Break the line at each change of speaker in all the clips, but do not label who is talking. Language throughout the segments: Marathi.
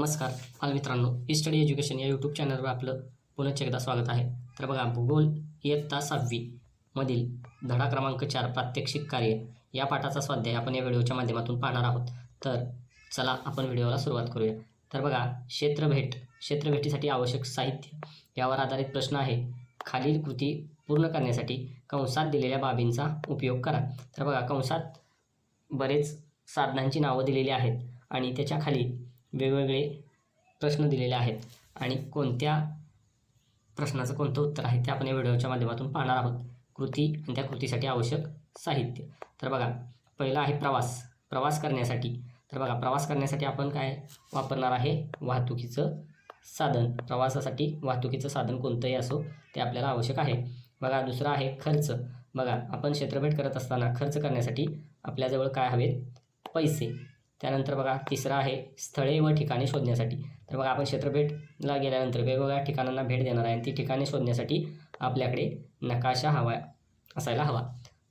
नमस्कार बालमित्रांनो, ई स्टडी एज्युकेशन या यूट्यूब चॅनलवर आपलं पुनश्च एकदा स्वागत आहे. तर बघा, भूगोल इयत्ता 6वी मधील धडा क्रमांक 4 प्रात्यक्षिक कार्य या पाठाचा स्वाध्याय आपण या व्हिडिओच्या माध्यमातून पाहणार आहोत. तर चला आपण व्हिडिओला सुरुवात करूया. तर बघा, क्षेत्रभेटीसाठी आवश्यक साहित्य यावर आधारित प्रश्न आहे. खालील कृती पूर्ण करण्यासाठी कंसात दिलेल्या बाबींचा उपयोग करा. तर बघा, कंसात बरेच साधनांची नावं दिलेली आहेत आणि त्याच्या खाली वेगवेगळे प्रश्न दिलेले आहेत आणि कोणत्या प्रश्नाचं कोणतं उत्तर आहे ते आपण या व्हिडिओच्या माध्यमातून पाहणार आहोत. कृती आणि त्या कृतीसाठी आवश्यक साहित्य. तर बघा, पहिला आहे प्रवास करण्यासाठी. तर बघा, प्रवास करण्यासाठी आपण काय वापरणार आहे? वाहतुकीचं साधन. प्रवासासाठी वाहतुकीचं साधन कोणतंही असो ते आपल्याला आवश्यक आहे. बघा, दुसरा आहे खर्च. बघा, आपण क्षेत्रभेट करत असताना खर्च करण्यासाठी आपल्याजवळ काय हवेत? पैसे. त्यानंतर बघा, तिसरा आहे स्थळे व ठिकाणे शोधण्यासाठी. तर बघा, आपण क्षेत्रभेटला गेल्यानंतर वेगवेगळ्या ठिकाणांना भेट देणार आहे. ती ठिकाणे शोधण्यासाठी आपल्याकडे नकाशा असायला हवा.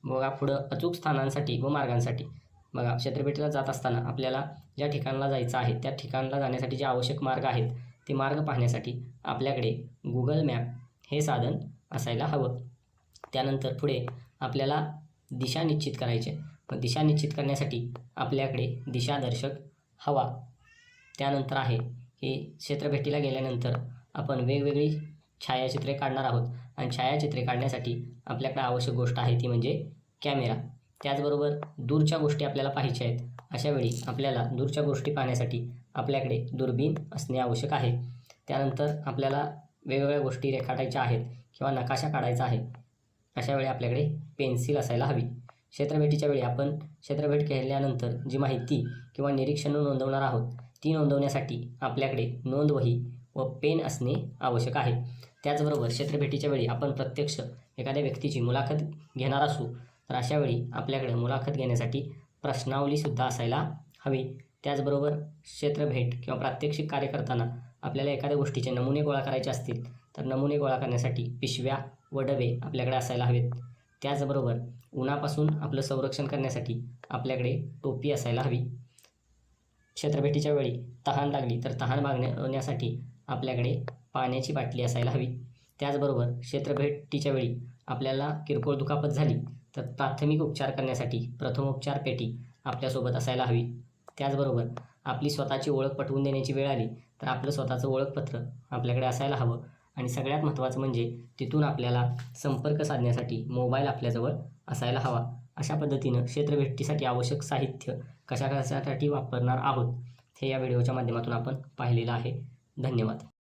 बघा, पुढं अचूक स्थानांसाठी व मार्गांसाठी. बघा, क्षेत्रभेटीला जात असताना आपल्याला ज्या ठिकाणाला जायचं आहे त्या ठिकाणाला जाण्यासाठी जे आवश्यक मार्ग आहेत ते मार्ग पाहण्यासाठी आपल्याकडे गुगल मॅप हे साधन असायला हवं. त्यानंतर पुढे आपल्याला दिशा निश्चित करायची. पण दिशा निश्चित करण्यासाठी आपल्याकडे दिशादर्शक हवा. त्यानंतर आहे की क्षेत्रभेटीला गेल्यानंतर आपण वेगवेगळी छायाचित्रे काढणार आहोत आणि छायाचित्रे काढण्यासाठी आपल्याकडे आवश्यक गोष्ट आहे ती म्हणजे कॅमेरा. त्याचबरोबर दूरच्या गोष्टी आपल्याला पाहायच्या आहेत. अशावेळी आपल्याला दूरच्या गोष्टी पाहण्यासाठी आपल्याकडे दुर्बीण असणे आवश्यक आहे. त्यानंतर आपल्याला वेगवेगळ्या गोष्टी रेखाटायच्या आहेत किंवा नकाशा काढायचा आहे. अशावेळी आपल्याकडे पेन्सिल असायला हवी. क्षेत्रभेटीच्या वेळी आपण क्षेत्रभेट केल्यानंतर जी माहिती किंवा निरीक्षणं नोंदवणार आहोत ती नोंदवण्यासाठी आपल्याकडे नोंदवही व पेन असणे आवश्यक आहे. त्याचबरोबर क्षेत्रभेटीच्या वेळी आपण प्रत्यक्ष एखाद्या व्यक्तीची मुलाखत घेणार असू तर अशावेळी आपल्याकडे मुलाखत घेण्यासाठी प्रश्नावलीसुद्धा असायला हवी. त्याचबरोबर क्षेत्रभेट किंवा प्रात्यक्षिक कार्य करताना आपल्याला एखाद्या गोष्टीचे नमुने गोळा करायचे असतील तर नमुने गोळा करण्यासाठी पिशव्या व डबे आपल्याकडे असायला हवेत. त्याचबरोबर उन्हापासून आपलं संरक्षण करण्यासाठी आपल्याकडे टोपी असायला हवी. क्षेत्रभेटीच्या वेळी तहान लागली तर तहान भागवण्यासाठी आपल्याकडे पाण्याची बाटली असायला हवी. त्याचबरोबर क्षेत्रभेटीच्या वेळी आपल्याला किरकोळ दुखापत झाली तर प्राथमिक उपचार करण्यासाठी प्रथमोपचार पेटी आपल्यासोबत असायला हवी. त्याचबरोबर आपली स्वतःची ओळख पटवून देण्याची वेळ आली तर आपलं स्वतःचं ओळखपत्र आपल्याकडे असायला हवं. आणि सगळ्यात महत्त्वाचं म्हणजे तिथून आपल्याला संपर्क साधण्यासाठी मोबाईल आपल्याजवळ असायला हवा. अशा पद्धतीनं क्षेत्रभेटीसाठी आवश्यक साहित्य कशाकशासाठी वापरणार आहोत हे या व्हिडिओच्या माध्यमातून आपण पाहिलेलं आहे. धन्यवाद.